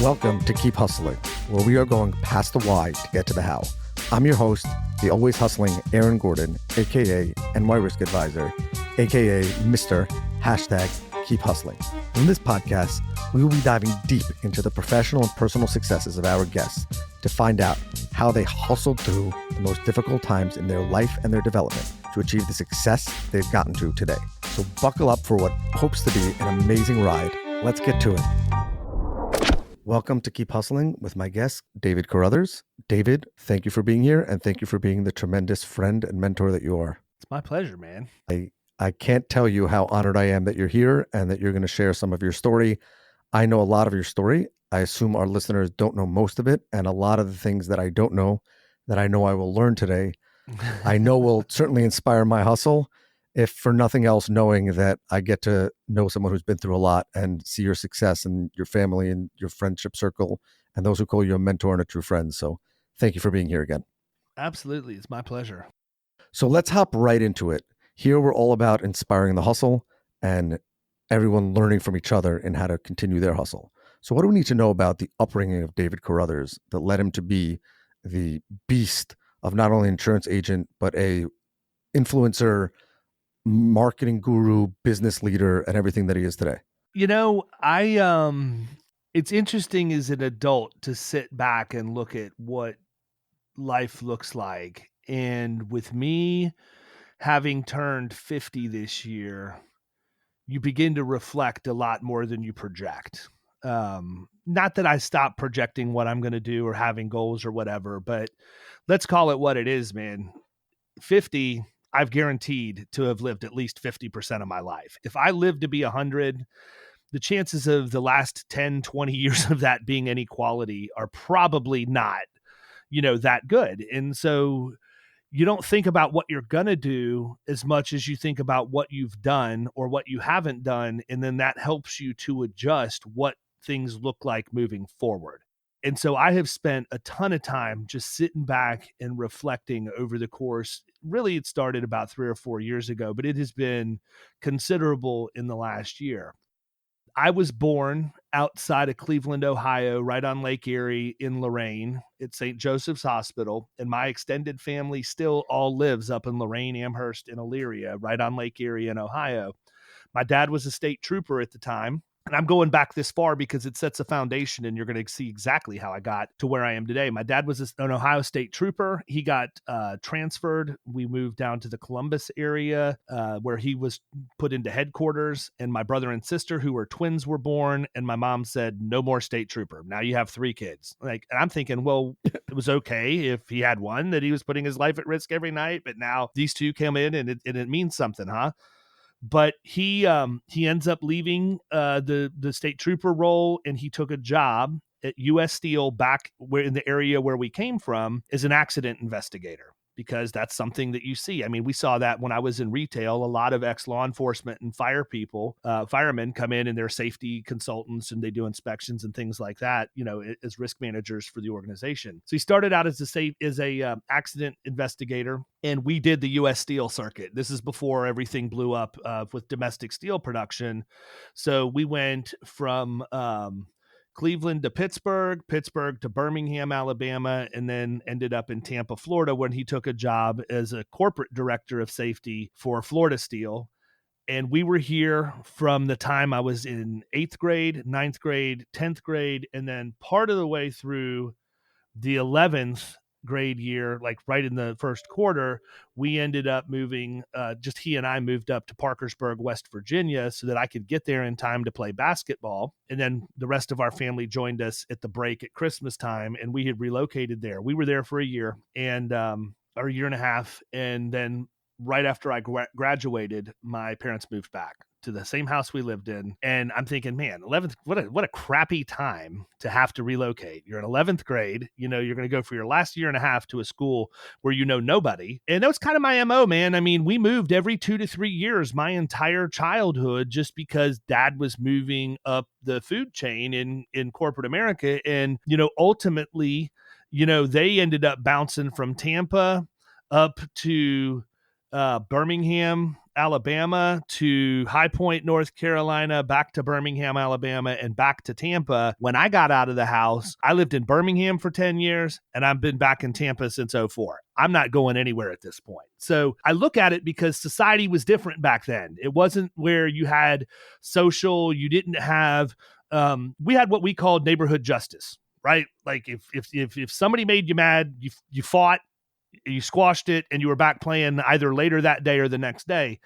Welcome to Keep Hustling, where we are going past the why to get to the how. I'm your host, the always hustling Aaron Gordon, aka NY Risk Advisor, aka Mr. #Keep Hustling. In this podcast, we will be diving deep into the professional and personal successes of our guests to find out how they hustled through the most difficult times in their life and their development to achieve the success they've gotten to today. So buckle up for what hopes to be an amazing ride. Let's get to it. Welcome to Keep Hustling with my guest, David Carothers. David, thank you for being here, and thank you for being the tremendous friend and mentor that you are. It's my pleasure, man. I can't tell you how honored I am that you're here and that you're going to share some of your story. I know a lot of your story. I assume our listeners don't know most of it, and a lot of the things that I don't know that I know I will learn today, I know will certainly inspire my hustle, if for nothing else, knowing that I get to know someone who's been through a lot and see your success and your family and your friendship circle and those who call you a mentor and a true friend. So thank you for being here again. Absolutely. It's my pleasure. So let's hop right into it. Here we're all about inspiring the hustle and everyone learning from each other in how to continue their hustle. So what do we need to know about the upbringing of David Carothers that led him to be the beast of not only an insurance agent, but a influencer, marketing guru, business leader, and everything that he is today? You know, it's interesting as an adult to sit back and look at what life looks like. And with me having turned 50 this year, you begin to reflect a lot more than you project. Not that I stopped projecting what I'm going to do or having goals or whatever, but let's call it what it is, man. 50, I've guaranteed to have lived at least 50% of my life. If I live to be 100, the chances of the last 10, 20 years of that being any quality are probably not, that good. And so you don't think about what you're going to do as much as you think about what you've done or what you haven't done. And then that helps you to adjust what things look like moving forward. And so I have spent a ton of time just sitting back and reflecting over the course. Really, it started about 3 or 4 years ago, but it has been considerable in the last year. I was born outside of Cleveland, Ohio, right on Lake Erie in Lorain at St. Joseph's Hospital. And my extended family still all lives up in Lorain, Amherst, and Elyria, right on Lake Erie in Ohio. My dad was a state trooper at the time. And I'm going back this far because it sets a foundation, and you're going to see exactly how I got to where I am today. My dad was an Ohio State trooper. He got transferred. We moved down to the Columbus area where he was put into headquarters. And my brother and sister, who were twins, were born. And my mom said, "No more state trooper. Now you have 3 kids." And I'm thinking, well, it was okay if he had one, that he was putting his life at risk every night. But now these 2 come in, and it means something, huh? But he ends up leaving the state trooper role, and he took a job at U.S. Steel back where in the area where we came from as an accident investigator, because that's something that you see. I mean, we saw that when I was in retail. A lot of ex-law enforcement and firemen come in and they're safety consultants, and they do inspections and things like that, as risk managers for the organization. So he started out as a accident investigator, and we did the U.S. Steel circuit. This is before everything blew up with domestic steel production. So we went from Cleveland to Pittsburgh to Birmingham, Alabama, and then ended up in Tampa, Florida, when he took a job as a corporate director of safety for Florida Steel. And we were here from the time I was in 8th grade, 9th grade, 10th grade, and then part of the way through the 11th grade year, like right in the first quarter, we ended up moving, just he and I moved up to Parkersburg, West Virginia, so that I could get there in time to play basketball. And then the rest of our family joined us at the break at Christmas time, and we had relocated there. We were there for a year or a year and a half. And then right after I graduated, my parents moved back to the same house we lived in. And I'm thinking, man, 11th, what a crappy time to have to relocate. You're in 11th grade, you're going to go for your last year and a half to a school where you know nobody. And that was kind of my MO, man. I mean, we moved every 2 to 3 years my entire childhood, just because dad was moving up the food chain in corporate America. And, ultimately, they ended up bouncing from Tampa up to Birmingham, Alabama to High Point, North Carolina, back to Birmingham, Alabama, and back to Tampa. When I got out of the house, I lived in Birmingham for 10 years, and I've been back in Tampa since '04. I'm not going anywhere at this point. So I look at it because society was different back then. It wasn't where you had social, you didn't have, we had what we called neighborhood justice, right? Like if somebody made you mad, you fought, you squashed it, and you were back playing either later that day or the next day.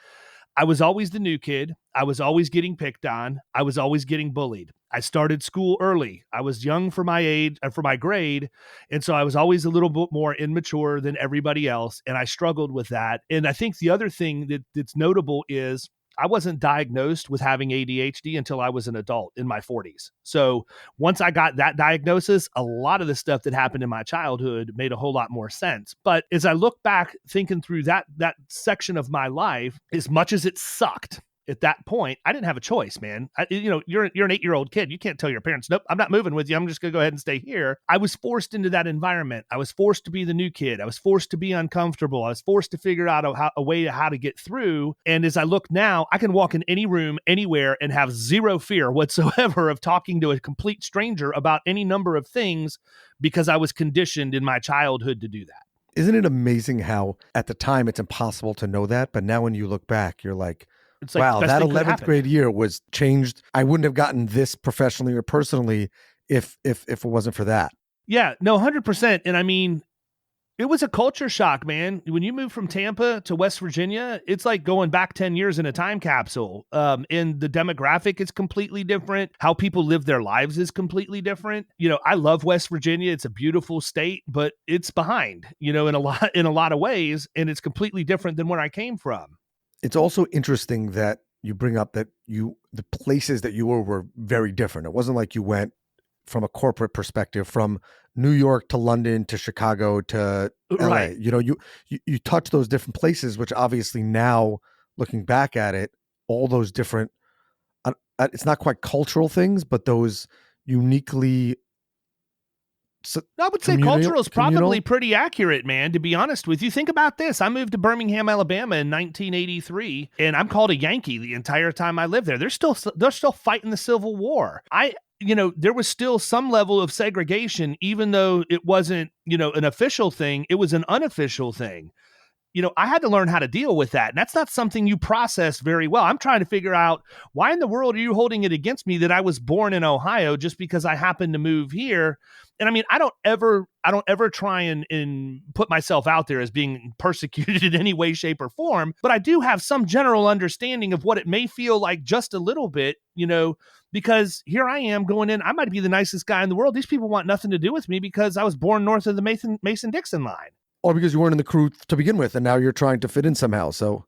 I was always the new kid. I was always getting picked on. I was always getting bullied. I started school early. I was young for my age, for my grade. And so I was always a little bit more immature than everybody else. And I struggled with that. And I think the other thing that's notable is I wasn't diagnosed with having ADHD until I was an adult in my 40s. So once I got that diagnosis, a lot of the stuff that happened in my childhood made a whole lot more sense. But as I look back thinking through that section of my life, as much as it sucked at that point, I didn't have a choice, man. You're an 8-year-old kid. You can't tell your parents, nope, I'm not moving with you. I'm just going to go ahead and stay here. I was forced into that environment. I was forced to be the new kid. I was forced to be uncomfortable. I was forced to figure out a way how to get through. And as I look now, I can walk in any room, anywhere, and have zero fear whatsoever of talking to a complete stranger about any number of things because I was conditioned in my childhood to do that. Isn't it amazing how at the time it's impossible to know that, but now when you look back, you're like, it's like wow, that 11th grade year was changed. I wouldn't have gotten this professionally or personally if it wasn't for that. Yeah, no, 100%. And I mean, it was a culture shock, man. When you move from Tampa to West Virginia, it's like going back 10 years in a time capsule. And the demographic is completely different. How people live their lives is completely different. I love West Virginia. It's a beautiful state, but it's behind, in a lot of ways. And it's completely different than where I came from. It's also interesting that you bring up that the places that you were very different. It wasn't like you went from a corporate perspective from New York to London to Chicago to LA. Right. You touch those different places, which obviously now looking back at it, all those different, it's not quite cultural things, but those uniquely. I would say cultural is probably pretty accurate, man, to be honest with you. Think about this. I moved to Birmingham, Alabama in 1983, and I'm called a Yankee the entire time I lived there. They're still fighting the Civil War. There was still some level of segregation, even though it wasn't, an official thing. It was an unofficial thing. I had to learn how to deal with that. And that's not something you process very well. I'm trying to figure out, why in the world are you holding it against me that I was born in Ohio just because I happened to move here? And I mean, I don't ever try and put myself out there as being persecuted in any way, shape, or form. But I do have some general understanding of what it may feel like just a little bit, because here I am going in. I might be the nicest guy in the world. These people want nothing to do with me because I was born north of the Mason-Dixon line. Or because you weren't in the crew to begin with, and now you're trying to fit in somehow. So,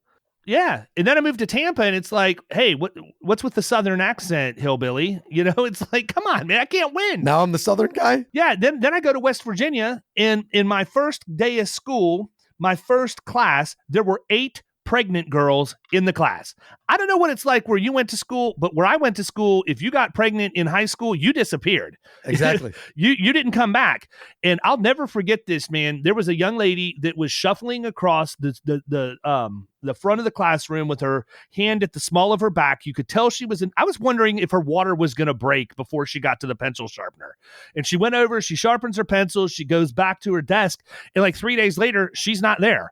yeah. And then I moved to Tampa, and it's like, hey, what's with the Southern accent, hillbilly? It's like, come on, man, I can't win. Now I'm the Southern guy? Yeah. Then I go to West Virginia, and in my first day of school, my first class, there were 8 pregnant girls in the class. I don't know what it's like where you went to school, but where I went to school, if you got pregnant in high school, you disappeared. Exactly. You didn't come back. And I'll never forget this, man. There was a young lady that was shuffling across the front of the classroom with her hand at the small of her back. You could tell she was I was wondering if her water was going to break before she got to the pencil sharpener. And she went over, she sharpens her pencil, she goes back to her desk, and like 3 days later, she's not there.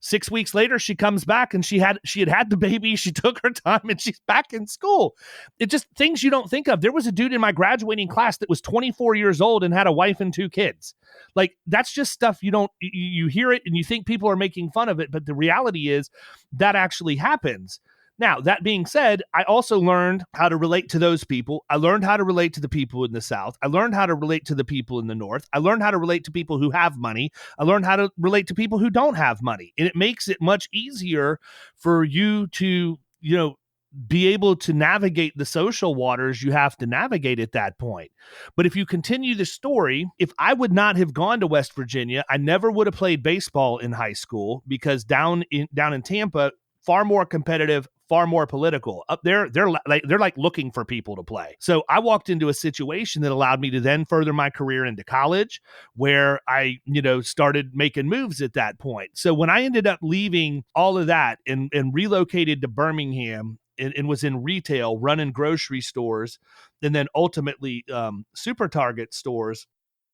6 weeks later, she comes back and she had the baby. She took her time and she's back in school. It just things you don't think of. There was a dude in my graduating class that was 24 years old and had a wife and 2 kids. Like, that's just stuff you hear it and you think people are making fun of it. But the reality is that actually happens. Now, that being said, I also learned how to relate to those people. I learned how to relate to the people in the South. I learned how to relate to the people in the North. I learned how to relate to people who have money. I learned how to relate to people who don't have money. And it makes it much easier for you to, be able to navigate the social waters you have to navigate at that point. But if you continue the story, if I would not have gone to West Virginia, I never would have played baseball in high school because down in Tampa, far more competitive, far more political. Up there, they're like looking for people to play. So I walked into a situation that allowed me to then further my career into college, where I, started making moves at that point. So when I ended up leaving all of that and relocated to Birmingham and was in retail, running grocery stores, and then ultimately Super Target stores,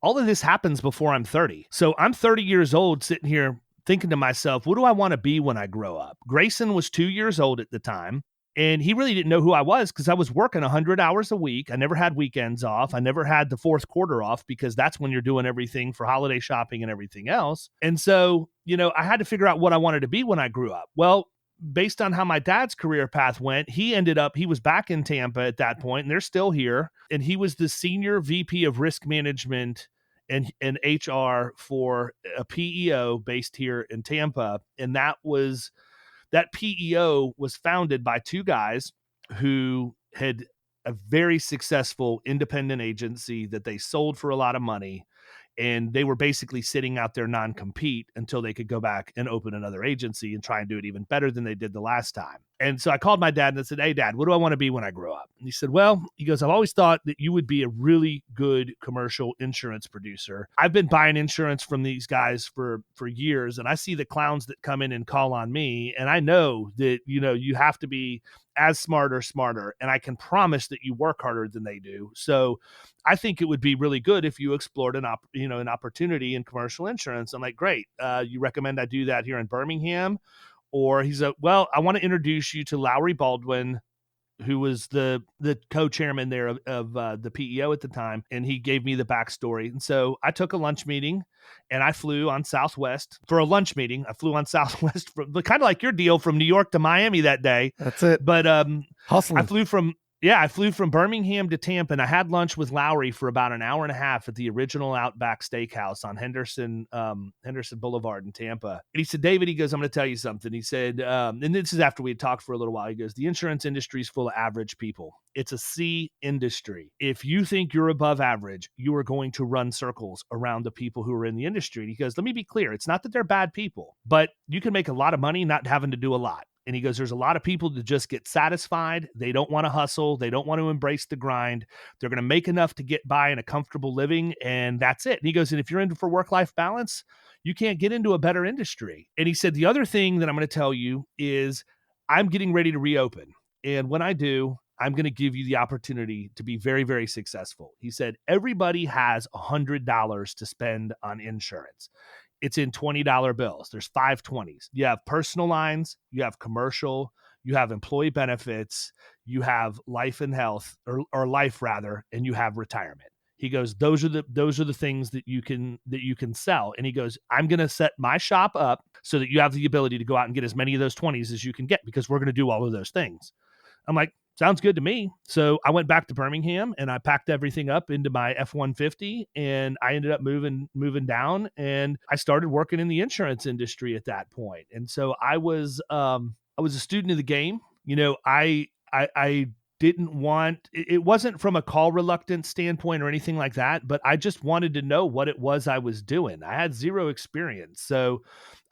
all of this happens before I'm 30. So I'm 30 years old sitting here thinking to myself, what do I want to be when I grow up? Grayson was 2 years old at the time, and he really didn't know who I was because I was working 100 hours a week. I never had weekends off. I never had the fourth quarter off because that's when you're doing everything for holiday shopping and everything else. And so, I had to figure out what I wanted to be when I grew up. Well, based on how my dad's career path went, he was back in Tampa at that point, and they're still here. And he was the senior VP of risk management and HR for a PEO based here in Tampa. And that PEO was founded by two guys who had a very successful independent agency that they sold for a lot of money. And they were basically sitting out their non-compete until they could go back and open another agency and try and do it even better than they did the last time. And so I called my dad and I said, hey, Dad, what do I want to be when I grow up? And he said, I've always thought that you would be a really good commercial insurance producer. I've been buying insurance from these guys for years, and I see the clowns that come in and call on me. And I know that, you have to be as smart or smarter. And I can promise that you work harder than they do. So I think it would be really good if you explored an opportunity in commercial insurance. I'm like, great. You recommend I do that here in Birmingham? Or he's like, well, I want to introduce you to Lowry Baldwin, who was the co-chairman there of the PEO at the time. And he gave me the backstory. And so I took a lunch meeting and I flew on Southwest for a lunch meeting. I flew on Southwest, kind of like your deal, from New York to Miami that day. That's it. But Hustling. I flew from Birmingham to Tampa, and I had lunch with Lowry for about an hour and a half at the original Outback Steakhouse on Henderson Boulevard in Tampa. And he said, David, he goes, I'm going to tell you something. He said, and this is after we had talked for a little while. He goes, the insurance industry is full of average people. It's a C industry. If you think you're above average, you are going to run circles around the people who are in the industry. And he goes, let me be clear. It's not that they're bad people, but you can make a lot of money not having to do a lot. And he goes, there's a lot of people that just get satisfied. They don't want to hustle. They don't want to embrace the grind. They're going to make enough to get by in a comfortable living, and that's it. And he goes, and if you're into for work-life balance, you can't get into a better industry. And he said, the other thing that I'm going to tell you is I'm getting ready to reopen. And when I do, I'm going to give you the opportunity to be very, very successful. He said, everybody has $100 to spend on insurance. It's in $20 bills. There's 5 20s. You have personal lines, you have commercial, you have employee benefits, you have life and health, or life rather, and you have retirement. He goes, those are the things that you can sell. And he goes, I'm going to set my shop up so that you have the ability to go out and get as many of those 20s as you can get, because we're going to do all of those things. I'm like, sounds good to me. So I went back to Birmingham and I packed everything up into my F-150, and I ended up moving down, and I started working in the insurance industry at that point. And so I was a student of the game. I didn't want, it wasn't from a call reluctance standpoint or anything like that, but I just wanted to know what it was I was doing. I had zero experience. So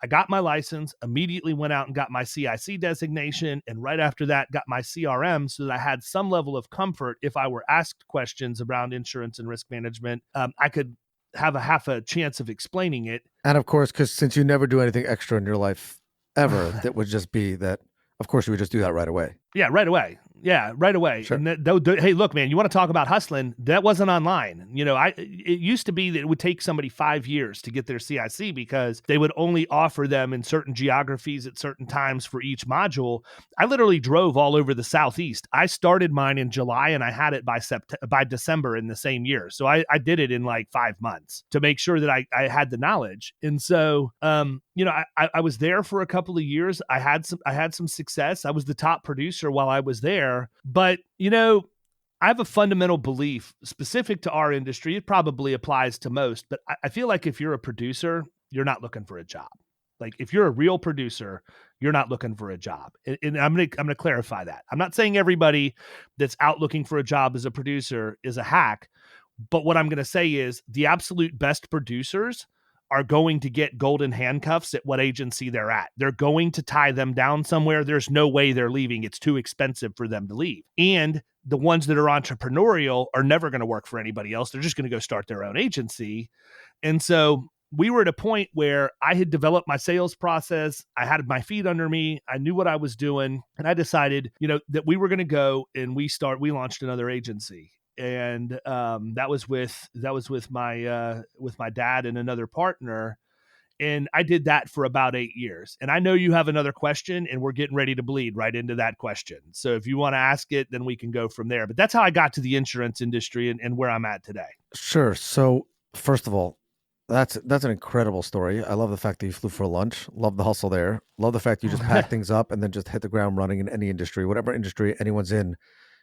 I got my license, immediately went out and got my CIC designation, and right after that got my CRM so that I had some level of comfort. If I were asked questions around insurance and risk management, I could have a half a chance of explaining it. And of course, because since you never do anything extra in your life ever, that would just be that, of course, you would just do that right away. Yeah, right away. Yeah, right away. Sure. And hey, look, man, you want to talk about hustling? That wasn't online. It used to be that it would take somebody 5 years to get their CIC because they would only offer them in certain geographies at certain times for each module. I literally drove all over the Southeast. I started mine in July and I had it by December in the same year. So I did it in like 5 months to make sure that I had the knowledge. And so, I was there for a couple of years. I had some success. I was the top producer while I was there. But, I have a fundamental belief specific to our industry. It probably applies to most, but I feel like if you're a producer, you're not looking for a job. Like if you're a real producer, you're not looking for a job. And I'm going to clarify that. I'm not saying everybody that's out looking for a job as a producer is a hack, but what I'm going to say is the absolute best producers are going to get golden handcuffs at what agency they're at. They're going to tie them down somewhere. There's no way they're leaving. It's too expensive for them to leave. And the ones that are entrepreneurial are never going to work for anybody else. They're just going to go start their own agency. And so we were at a point where I had developed my sales process. I had my feet under me. I knew what I was doing. And I decided, that we were going to go and we launched another agency. And that was with my dad and another partner. And I did that for about 8 years. And I know you have another question, and we're getting ready to bleed right into that question. So if you want to ask it, then we can go from there. But that's how I got to the insurance industry and where I'm at today. Sure. So first of all, that's an incredible story. I love the fact that you flew for lunch. Love the hustle there. Love the fact you just pack things up and then just hit the ground running in any industry, whatever industry anyone's in.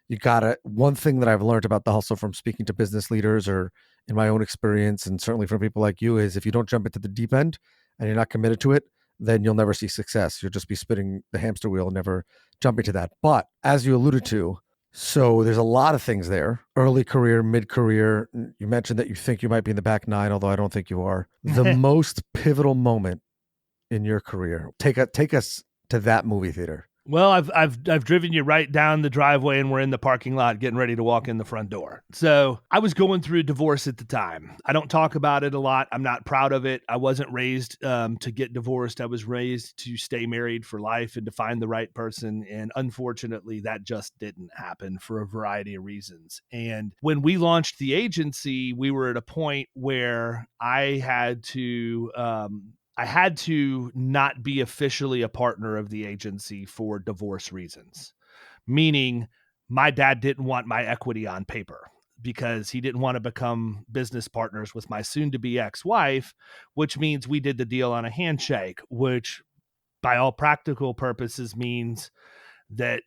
You gotta, one thing that I've learned about the hustle from speaking to business leaders or in my own experience, and certainly from people like you, is if you don't jump into the deep end and you're not committed to it, then you'll never see success. You'll just be spinning the hamster wheel and never jumping to that. But as you alluded to, so there's a lot of things there. Early career, mid-career. You mentioned that you think you might be in the back nine, although I don't think you are. The most pivotal moment in your career. Take us to that movie theater. Well, I've driven you right down the driveway and we're in the parking lot getting ready to walk in the front door. So I was going through a divorce at the time. I don't talk about it a lot. I'm not proud of it. I wasn't raised to get divorced. I was raised to stay married for life and to find the right person. And unfortunately, that just didn't happen for a variety of reasons. And when we launched the agency, we were at a point where I had to not be officially a partner of the agency for divorce reasons, meaning my dad didn't want my equity on paper because he didn't want to become business partners with my soon-to-be ex-wife, which means we did the deal on a handshake, which by all practical purposes means that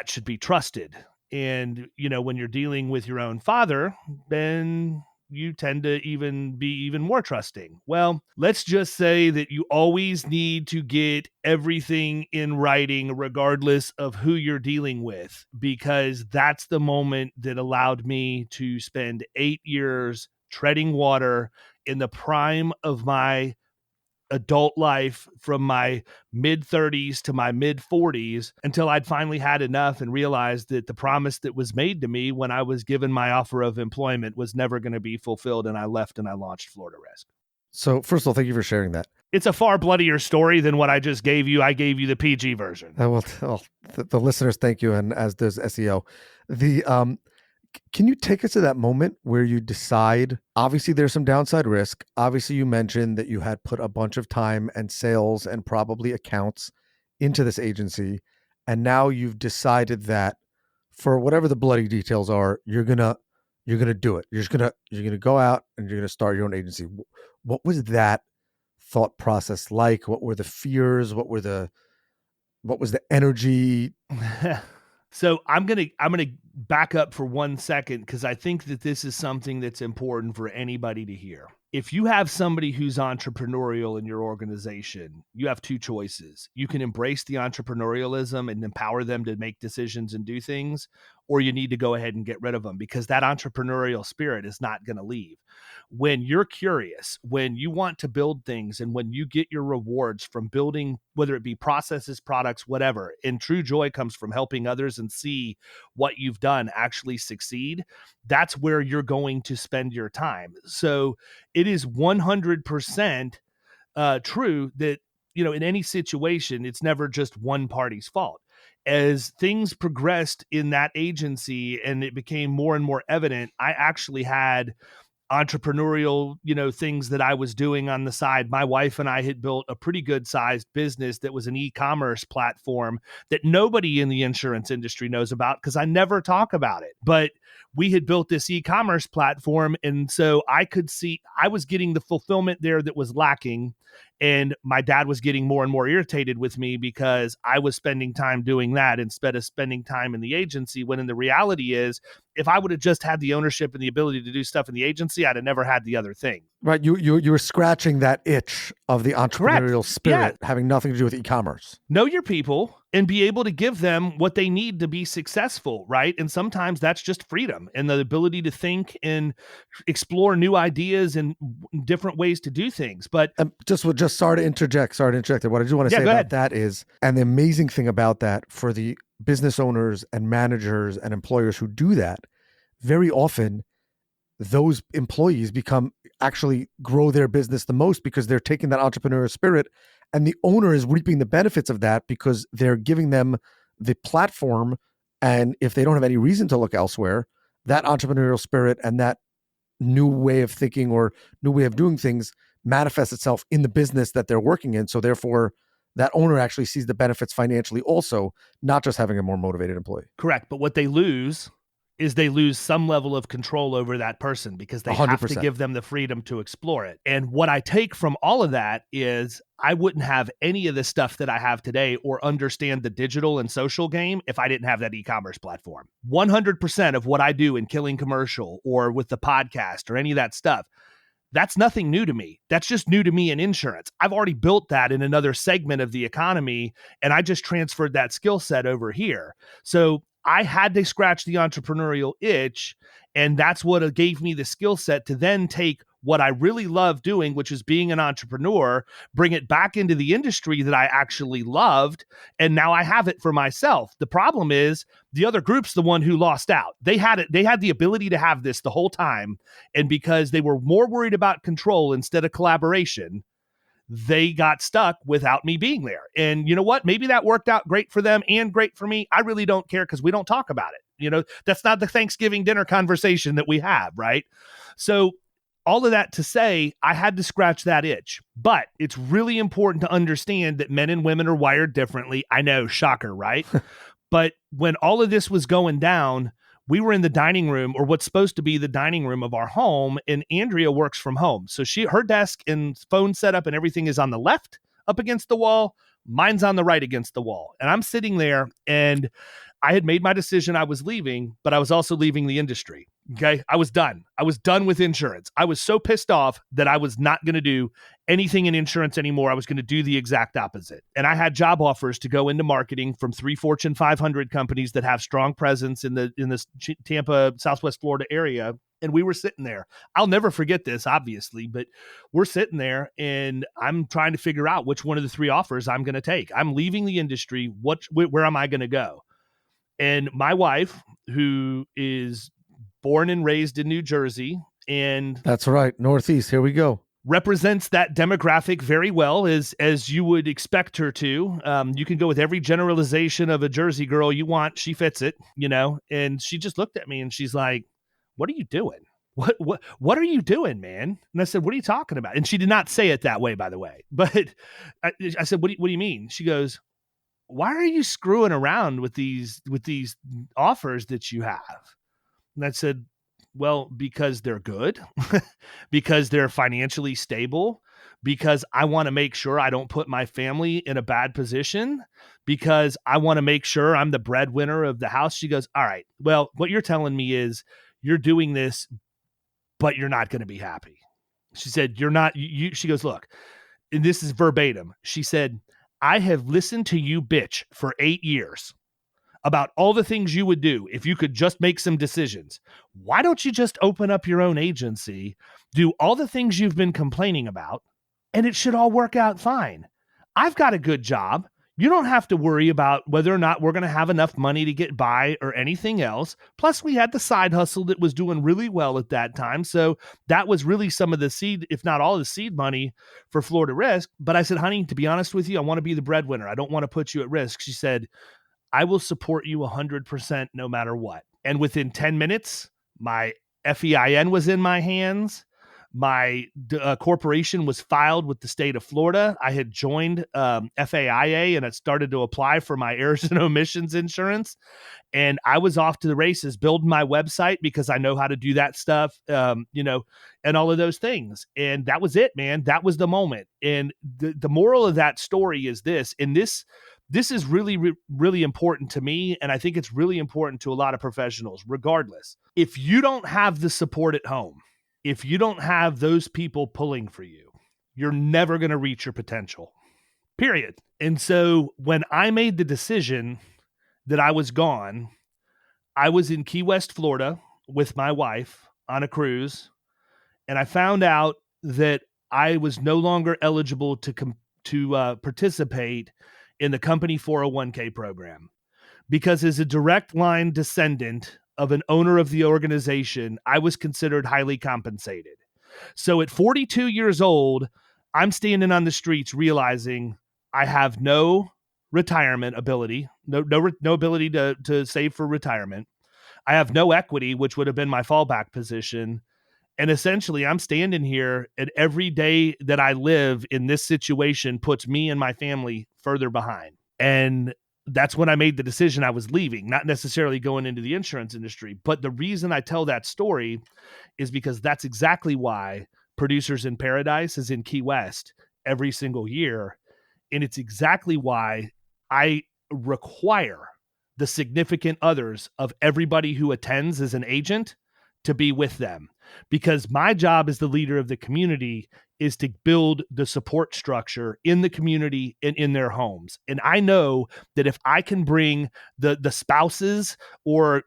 should be trusted. And, when you're dealing with your own father, then you tend to be even more trusting. Well, let's just say that you always need to get everything in writing, regardless of who you're dealing with, because that's the moment that allowed me to spend 8 years treading water in the prime of my adult life, from my mid-30s to my mid-40s, until I'd finally had enough and realized that the promise that was made to me when I was given my offer of employment was never going to be fulfilled, and I left and I launched Florida Risk. So first of all, thank you for sharing that. It's a far bloodier story than what I just gave you. I gave you the PG version. The listeners thank you, and as does SEO. Can you take us to that moment where you decide, obviously there's some downside risk. Obviously you mentioned that you had put a bunch of time and sales and probably accounts into this agency. And now you've decided that for whatever the bloody details are, you're going to do it. You're going to go out and you're going to start your own agency. What was that thought process like? What were the fears? What was the energy? So I'm going to back up for 1 second, because I think that this is something that's important for anybody to hear. If you have somebody who's entrepreneurial in your organization, you have two choices. You can embrace the entrepreneurialism and empower them to make decisions and do things, or you need to go ahead and get rid of them, because that entrepreneurial spirit is not going to leave. When you're curious, when you want to build things, and when you get your rewards from building, whether it be processes, products, whatever, and true joy comes from helping others and see what you've done actually succeed, that's where you're going to spend your time. So it is 100% true that, in any situation, it's never just one party's fault. As things progressed in that agency and it became more and more evident, I actually had entrepreneurial, things that I was doing on the side. My wife and I had built a pretty good sized business that was an e-commerce platform that nobody in the insurance industry knows about, because I never talk about it. But we had built this e-commerce platform. And so I could see I was getting the fulfillment there that was lacking. And my dad was getting more and more irritated with me because I was spending time doing that instead of spending time in the agency, when in the reality is, if I would have just had the ownership and the ability to do stuff in the agency, I'd have never had the other thing. Right. You were scratching that itch of the entrepreneurial spirit, having nothing to do with e-commerce. Know your people and be able to give them what they need to be successful, right? And sometimes that's just freedom and the ability to think and explore new ideas and different ways to do things. But sorry to interject. What I do want to say about that is, and the amazing thing about that for the business owners and managers and employers who do that, very often those employees actually grow their business the most because they're taking that entrepreneurial spirit, and the owner is reaping the benefits of that because they're giving them the platform. And if they don't have any reason to look elsewhere, that entrepreneurial spirit and that new way of thinking or new way of doing things manifests itself in the business that they're working in. So therefore, that owner actually sees the benefits financially also, not just having a more motivated employee. Correct. But what they lose is they lose some level of control over that person because they 100%. Have to give them the freedom to explore it. And what I take from all of that is I wouldn't have any of the stuff that I have today or understand the digital and social game if I didn't have that e-commerce platform. 100% of what I do in Killing Commercial or with the podcast or any of that stuff, that's nothing new to me. That's just new to me in insurance. I've already built that in another segment of the economy, and I just transferred that skill set over here. So I had to scratch the entrepreneurial itch, and that's what gave me the skill set to then take what I really love doing, which is being an entrepreneur, bring it back into the industry that I actually loved, and now I have it for myself. The problem is the other group's the one who lost out. They had it. They had the ability to have this the whole time, and because they were more worried about control instead of collaboration, they got stuck without me being there. And you know what? Maybe that worked out great for them and great for me. I really don't care because we don't talk about it. You know, that's not the Thanksgiving dinner conversation that we have, right? So all of that to say, I had to scratch that itch. But it's really important to understand that men and women are wired differently. I know, shocker, right? But when all of this was going down, we were in the dining room, or what's supposed to be the dining room of our home, and Andrea works from home. So her desk and phone setup and everything is on the left up against the wall. Mine's on the right against the wall. And I'm sitting there, and I had made my decision I was leaving, but I was also leaving the industry. Okay. I was done. I was done with insurance. I was so pissed off that I was not going to do anything in insurance anymore. I was going to do the exact opposite. And I had job offers to go into marketing from 3 Fortune 500 companies that have strong presence in this Tampa, Southwest Florida area. And we were sitting there. I'll never forget this, obviously, but we're sitting there and I'm trying to figure out which one of the 3 offers I'm going to take. I'm leaving the industry. Where am I going to go? And my wife, who is born and raised in New Jersey, and that's right, Northeast, here we go, represents that demographic very well, as you would expect her to. You can go with every generalization of a Jersey girl you want. She fits it, you know? And she just looked at me and she's like, "What are you doing? What are you doing, man?" And I said, "What are you talking about?" And she did not say it that way, by the way. But I said, what do you mean?" She goes, "Why are you screwing around with these offers that you have?" And I said, "Well, because they're good, because they're financially stable, because I want to make sure I don't put my family in a bad position, because I want to make sure I'm the breadwinner of the house." She goes, "All right, well, what you're telling me is you're doing this, but you're not going to be happy." She said, "You're not, she goes, look," and this is verbatim. She said, "I have listened to you bitch for 8 years about all the things you would do if you could just make some decisions. Why don't you just open up your own agency, do all the things you've been complaining about, and it should all work out fine. I've got a good job. You don't have to worry about whether or not we're going to have enough money to get by or anything else. Plus, we had the side hustle that was doing really well at that time. So that was really some of the seed, if not all the seed money for Florida Risk." But I said, "Honey, to be honest with you, I want to be the breadwinner. I don't want to put you at risk." She said, "I will support you 100% no matter what." And within 10 minutes, my FEIN was in my hands. My corporation was filed with the state of Florida. I had joined FAIA and had started to apply for my errors and omissions insurance. And I was off to the races, building my website because I know how to do that stuff, and all of those things. And that was it, man. That was the moment. And the moral of that story is this, and this is really, really important to me. And I think it's really important to a lot of professionals, regardless. If you don't have the support at home, if you don't have those people pulling for you, you're never going to reach your potential. Period. And so when I made the decision that I was gone, I was in Key West, Florida with my wife on a cruise, and I found out that I was no longer eligible to participate in the company 401k program, because as a direct line descendant of an owner of the organization, I was considered highly compensated. So at 42 years old, I'm standing on the streets realizing I have no retirement ability, no ability to save for retirement. I have no equity, which would have been my fallback position. And essentially, I'm standing here, and every day that I live in this situation puts me and my family further behind. And that's when I made the decision I was leaving, not necessarily going into the insurance industry. But the reason I tell that story is because that's exactly why Producers in Paradise is in Key West every single year. And it's exactly why I require the significant others of everybody who attends as an agent to be with them, because my job as the leader of the community is to build the support structure in the community and in their homes. And I know that if I can bring the spouses or,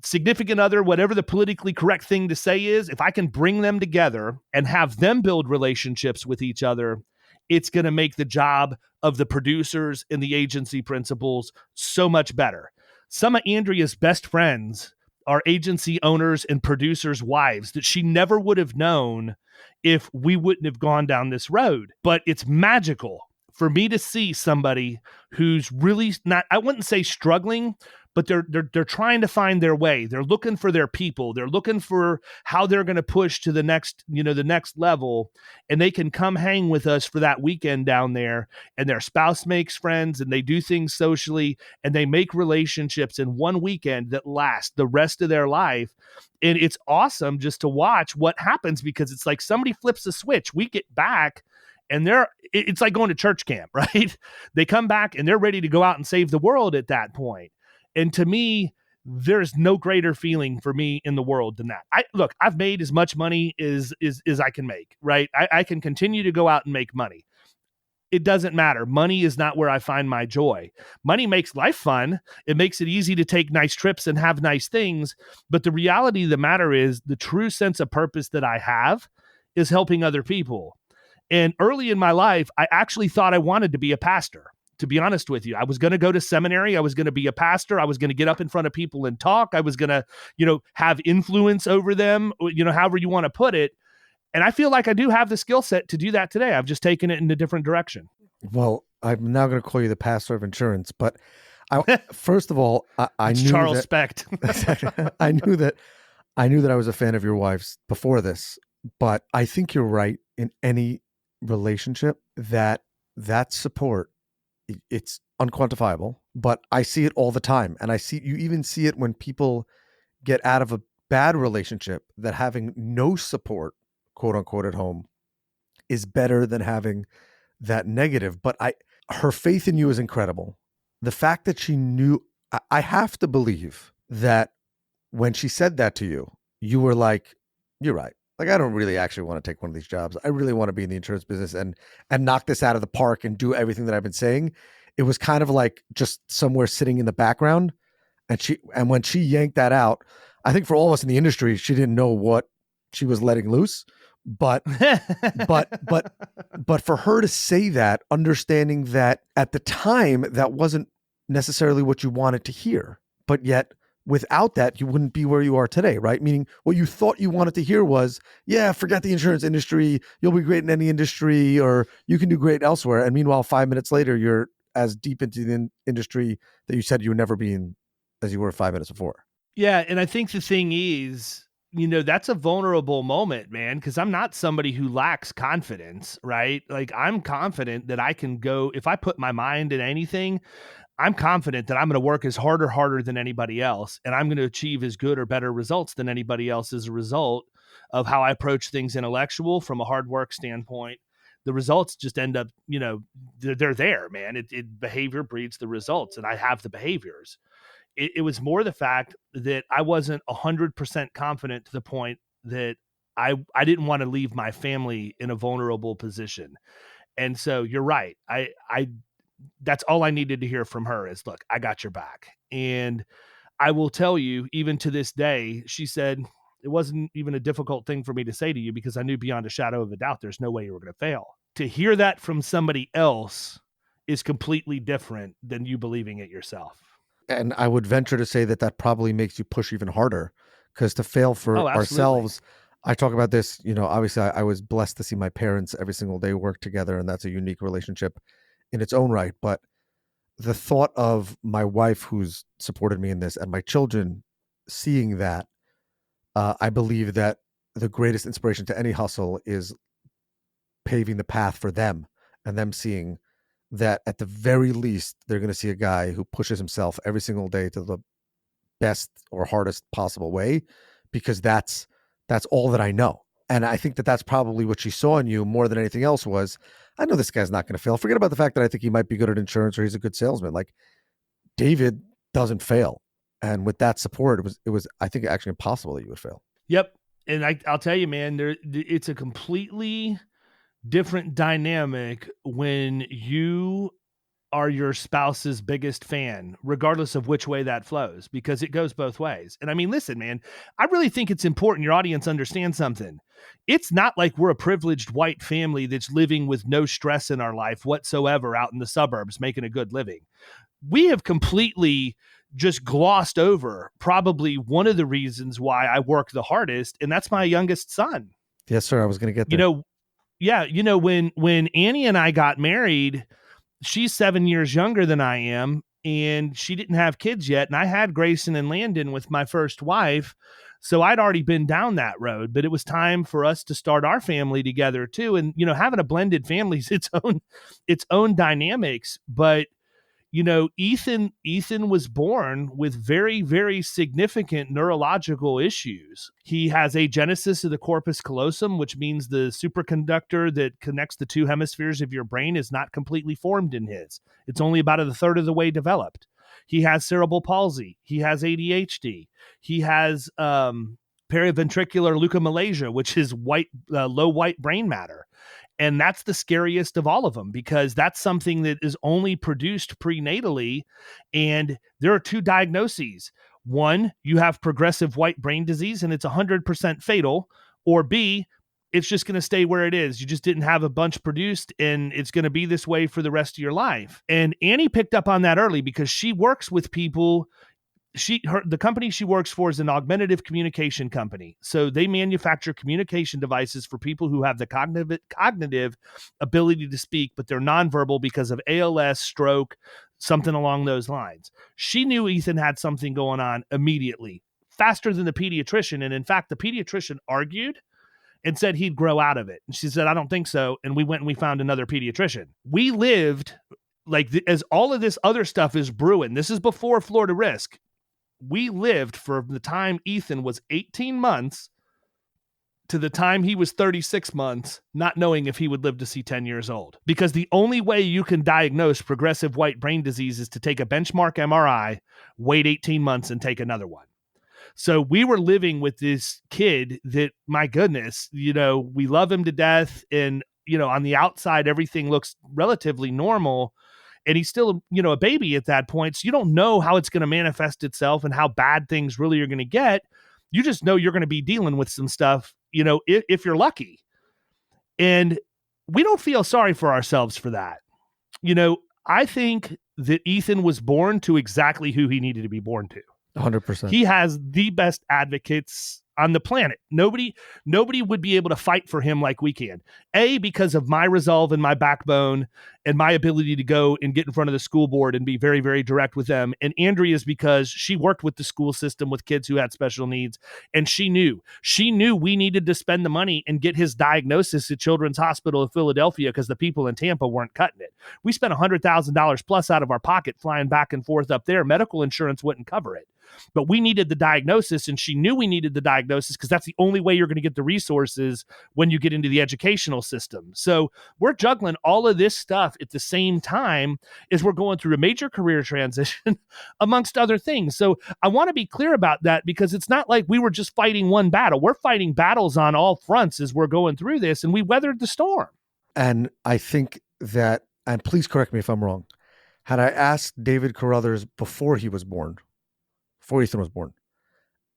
significant other, whatever the politically correct thing to say is, if I can bring them together and have them build relationships with each other, it's going to make the job of the producers and the agency principals so much better. Some of Andrea's best friends are agency owners and producers' wives that she never would have known if we wouldn't have gone down this road. But it's magical for me to see somebody who's really not, I wouldn't say struggling, but they're trying to find their way. They're looking for their people. They're looking for how they're going to push to the next level, and they can come hang with us for that weekend down there, and their spouse makes friends, and they do things socially, and they make relationships in one weekend that last the rest of their life. And it's awesome just to watch what happens, because it's like somebody flips a switch. We get back, and it's like going to church camp, right? They come back and they're ready to go out and save the world at that point. And to me, there's no greater feeling for me in the world than that. I've made as much money as I can make, right? I can continue to go out and make money. It doesn't matter. Money is not where I find my joy. Money makes life fun. It makes it easy to take nice trips and have nice things. But the reality of the matter is, the true sense of purpose that I have is helping other people. And early in my life, I actually thought I wanted to be a pastor. To be honest with you, I was going to go to seminary. I was going to be a pastor. I was going to get up in front of people and talk. I was going to, have influence over them, however you want to put it. And I feel like I do have the skill set to do that today. I've just taken it in a different direction. Well, I'm now going to call you the pastor of insurance, but first of all, I knew Charles that, Specht. I knew that I was a fan of your wife's before this, but I think you're right in any relationship that support, it's unquantifiable, but I see it all the time. And you even see it when people get out of a bad relationship, that having no support, quote unquote, at home is better than having that negative. But her faith in you is incredible. The fact that she knew, I have to believe that when she said that to you, you were like, you're right. Like, I don't really actually want to take one of these jobs. I really want to be in the insurance business and knock this out of the park and do everything that I've been saying. It was kind of like just somewhere sitting in the background. And when she yanked that out, I think for all of us in the industry, she didn't know what she was letting loose. But for her to say that, understanding that at the time that wasn't necessarily what you wanted to hear, but yet without that, you wouldn't be where you are today, right? Meaning what you thought you wanted to hear was, yeah, forget the insurance industry. You'll be great in any industry, or you can do great elsewhere. And meanwhile, 5 minutes later, you're as deep into the industry that you said you would never be in as you were 5 minutes before. Yeah. And I think the thing is, that's a vulnerable moment, man, because I'm not somebody who lacks confidence, right? Like, I'm confident that I can go, if I put my mind in anything, I'm confident that I'm going to work as hard or harder than anybody else, and I'm going to achieve as good or better results than anybody else as a result of how I approach things intellectual from a hard work standpoint. The results just end up, they're there, man. Behavior breeds the results, and I have the behaviors. It was more the fact that I wasn't 100% confident to the point that I didn't want to leave my family in a vulnerable position. And so you're right. that's all I needed to hear from her is, look, I got your back. And I will tell you, even to this day, she said, it wasn't even a difficult thing for me to say to you because I knew beyond a shadow of a doubt there's no way you were going to fail. To hear that from somebody else is completely different than you believing it yourself. And I would venture to say that that probably makes you push even harder, because to fail for ourselves, I talk about this, obviously I was blessed to see my parents every single day work together, and that's a unique relationship in its own right. But the thought of my wife, who's supported me in this, and my children seeing that, I believe that the greatest inspiration to any hustle is paving the path for them, and them seeing that at the very least, they're going to see a guy who pushes himself every single day to the best or hardest possible way, because that's all that I know. And I think that that's probably what she saw in you more than anything else was, I know this guy's not going to fail. Forget about the fact that I think he might be good at insurance or he's a good salesman. Like, David doesn't fail. And with that support, it was I think actually impossible that you would fail. Yep. And I'll tell you, man, it's a completely different dynamic when you are your spouse's biggest fan, regardless of which way that flows, because it goes both ways. And I mean, listen, man, I really think it's important your audience understand something. It's not like we're a privileged white family that's living with no stress in our life whatsoever out in the suburbs making a good living. We have completely just glossed over probably one of the reasons why I work the hardest, and that's my youngest son. Yes, sir. I was going to get there. When Annie and I got married, she's 7 years younger than I am, and she didn't have kids yet. And I had Grayson and Landon with my first wife. So I'd already been down that road, but it was time for us to start our family together too. And, having a blended family is its own dynamics. But, Ethan was born with very, very significant neurological issues. He has agenesis of the corpus callosum, which means the superconductor that connects the two hemispheres of your brain is not completely formed in his. It's only about a third of the way developed. He has cerebral palsy. He has ADHD. He has periventricular leukomalacia, which is low white brain matter. And that's the scariest of all of them, because that's something that is only produced prenatally. And there are two diagnoses. One, you have progressive white brain disease and it's 100% fatal, or B, it's just going to stay where it is. You just didn't have a bunch produced and it's going to be this way for the rest of your life. And Annie picked up on that early because she works with people. The company she works for is an augmentative communication company. So they manufacture communication devices for people who have the cognitive ability to speak, but they're nonverbal because of ALS, stroke, something along those lines. She knew Ethan had something going on immediately, faster than the pediatrician. And in fact, the pediatrician argued and said he'd grow out of it. And she said, I don't think so. And we went and we found another pediatrician. We lived as all of this other stuff is brewing. This is before Florida Risk. We lived from the time Ethan was 18 months to the time he was 36 months, not knowing if he would live to see 10 years old. Because the only way you can diagnose progressive white brain disease is to take a benchmark MRI, wait 18 months, and take another one. So we were living with this kid that, my goodness, we love him to death. And, on the outside, everything looks relatively normal. And he's still, a baby at that point. So you don't know how it's going to manifest itself and how bad things really are going to get. You just know you're going to be dealing with some stuff, if you're lucky. And we don't feel sorry for ourselves for that. I think that Ethan was born to exactly who he needed to be born to. 100%. He has the best advocates on the planet. Nobody would be able to fight for him like we can. A, because of my resolve and my backbone and my ability to go and get in front of the school board and be very, very direct with them. And Andrea's because she worked with the school system with kids who had special needs. And she knew we needed to spend the money and get his diagnosis at Children's Hospital of Philadelphia because the people in Tampa weren't cutting it. We spent $100,000 plus out of our pocket flying back and forth up there. Medical insurance wouldn't cover it. But we needed the diagnosis, and she knew we needed the diagnosis because that's the only way you're going to get the resources when you get into the educational system. So we're juggling all of this stuff at the same time as we're going through a major career transition, amongst other things. So I want to be clear about that, because it's not like we were just fighting one battle. We're fighting battles on all fronts as we're going through this, and we weathered the storm. And I think that, and please correct me if I'm wrong, Had I asked David Carothers before he was born, before Ethan was born,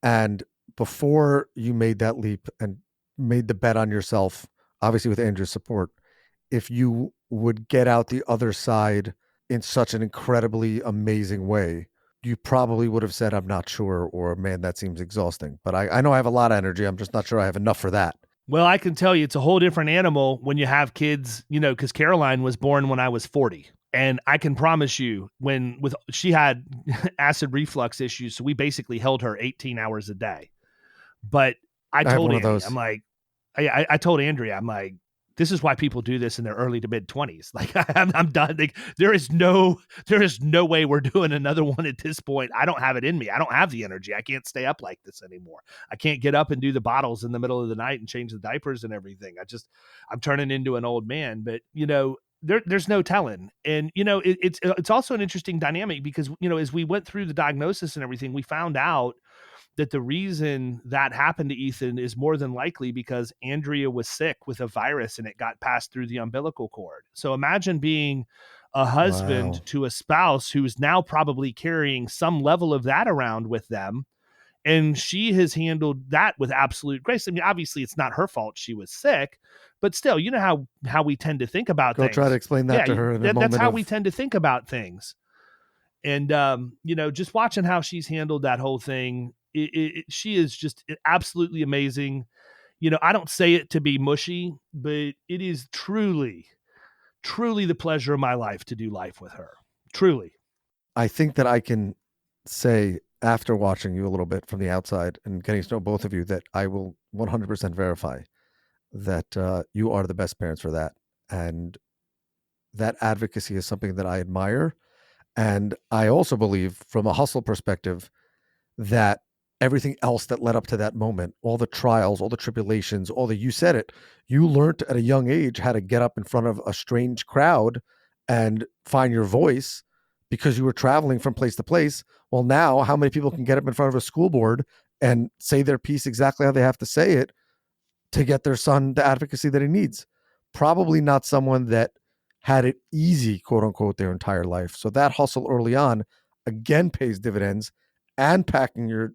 and before you made that leap and made the bet on yourself, obviously with Andrew's support, if you would get out the other side in such an incredibly amazing way, you probably would have said, I'm not sure, or man, that seems exhausting. But I know I have a lot of energy. I'm just not sure I have enough for that. Well, I can tell you it's a whole different animal when you have kids, because Caroline was born when I was 40. And I can promise you she had acid reflux issues. So we basically held her 18 hours a day. But I told Andrea, I'm like, I told Andrea, I'm like, this is why people do this in their early to mid 20s. Like I'm done. Like, there is no way we're doing another one at this point. I don't have it in me. I don't have the energy. I can't stay up like this anymore. I can't get up and do the bottles in the middle of the night and change the diapers and everything. I'm turning into an old man, but there's no telling. And, it's also an interesting dynamic because, as we went through the diagnosis and everything, we found out that the reason that happened to Ethan is more than likely because Andrea was sick with a virus and it got passed through the umbilical cord. So imagine being a husband to a spouse who's now probably carrying some level of that around with them. And she has handled that with absolute grace. I mean, obviously it's not her fault she was sick, but still, you know how we tend to think about things. Go try to explain that to her in a moment. That's how we tend to think about things. And, just watching how she's handled that whole thing, she is just absolutely amazing. I don't say it to be mushy, but it is truly, truly the pleasure of my life to do life with her. Truly. I think that I can say after watching you a little bit from the outside and getting to know both of you that I will 100% verify that you are the best parents for that. And that advocacy is something that I admire. And I also believe from a hustle perspective that everything else that led up to that moment, all the trials, all the tribulations, you said it, you learned at a young age how to get up in front of a strange crowd and find your voice because you were traveling from place to place. Well, now how many people can get up in front of a school board and say their piece exactly how they have to say it to get their son the advocacy that he needs? Probably not someone that had it easy, quote unquote, their entire life. So that hustle early on again pays dividends, and packing your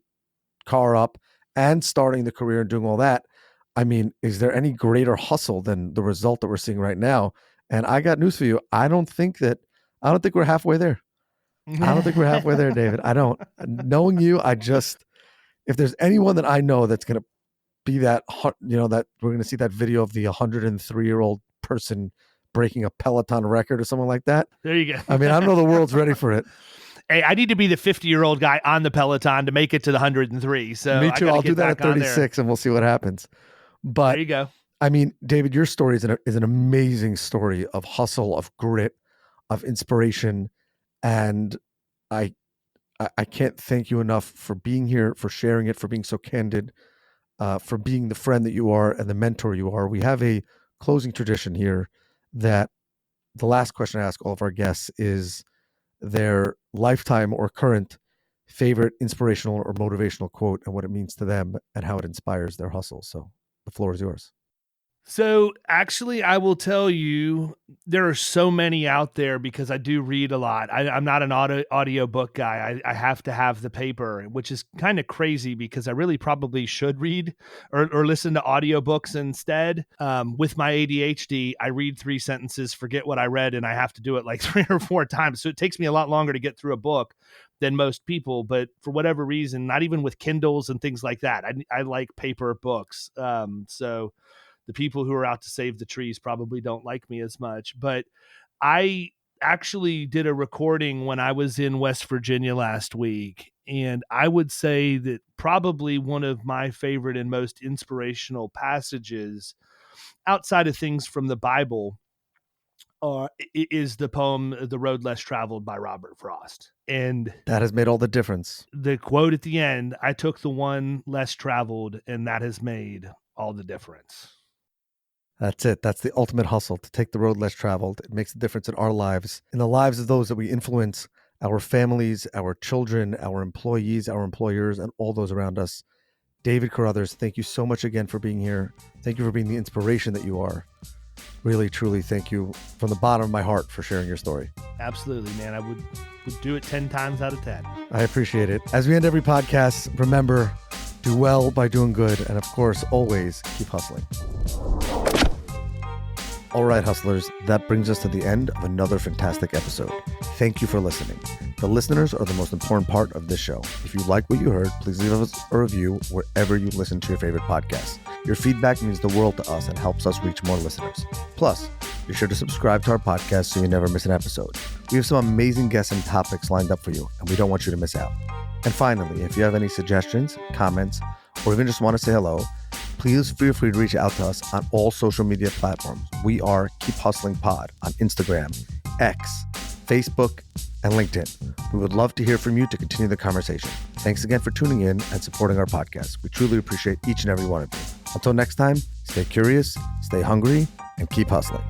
car up and starting the career and doing all that. I mean, is there any greater hustle than the result that we're seeing right now? And I got news for you. I don't think we're halfway there. I don't think we're halfway there, David. I don't. Knowing you, if there's anyone that I know that's going to be that, that we're going to see that video of the 103-year-old person breaking a Peloton record or something like that. There you go. I mean, I don't know the world's ready for it. Hey, I need to be the 50-year-old guy on the Peloton to make it to the 103. So me too. I'll do that at 36 and we'll see what happens. But there you go. I mean, David, your story is an amazing story of hustle, of grit, of inspiration. And I can't thank you enough for being here, for sharing it, for being so candid, for being the friend that you are and the mentor you are. We have a closing tradition here that the last question I ask all of our guests is their lifetime or current favorite inspirational or motivational quote and what it means to them and how it inspires their hustle. So the floor is yours. So actually, I will tell you, there are so many out there because I do read a lot. I'm not an audio book guy. I have to have the paper, which is kind of crazy because I really probably should read or listen to audiobooks instead. With my ADHD, I read 3 sentences, forget what I read, and I have to do it like 3 or 4 times. So it takes me a lot longer to get through a book than most people. But for whatever reason, not even with Kindles and things like that, I like paper books. So the people who are out to save the trees probably don't like me as much, but I actually did a recording when I was in West Virginia last week. And I would say that probably one of my favorite and most inspirational passages outside of things from the Bible is the poem, The Road Less Traveled by Robert Frost. And that has made all the difference. The quote at the end, I took the one less traveled and that has made all the difference. That's it. That's the ultimate hustle, to take the road less traveled. It makes a difference in our lives, in the lives of those that we influence, our families, our children, our employees, our employers, and all those around us. David Carothers, thank you so much again for being here. Thank you for being the inspiration that you are. Really, truly, thank you from the bottom of my heart for sharing your story. Absolutely, man. I would do it 10 times out of 10. I appreciate it. As we end every podcast, remember, do well by doing good. And of course, always keep hustling. All right, hustlers, that brings us to the end of another fantastic episode. Thank you for listening. The listeners are the most important part of this show. If you like what you heard, please leave us a review wherever you listen to your favorite podcast. Your feedback means the world to us and helps us reach more listeners. Plus, be sure to subscribe to our podcast so you never miss an episode. We have some amazing guests and topics lined up for you, and we don't want you to miss out. And finally, if you have any suggestions, comments, or even just want to say hello, please feel free to reach out to us on all social media platforms. We are Keep Hustling Pod on Instagram, X, Facebook, and LinkedIn. We would love to hear from you to continue the conversation. Thanks again for tuning in and supporting our podcast. We truly appreciate each and every one of you. Until next time, stay curious, stay hungry, and keep hustling.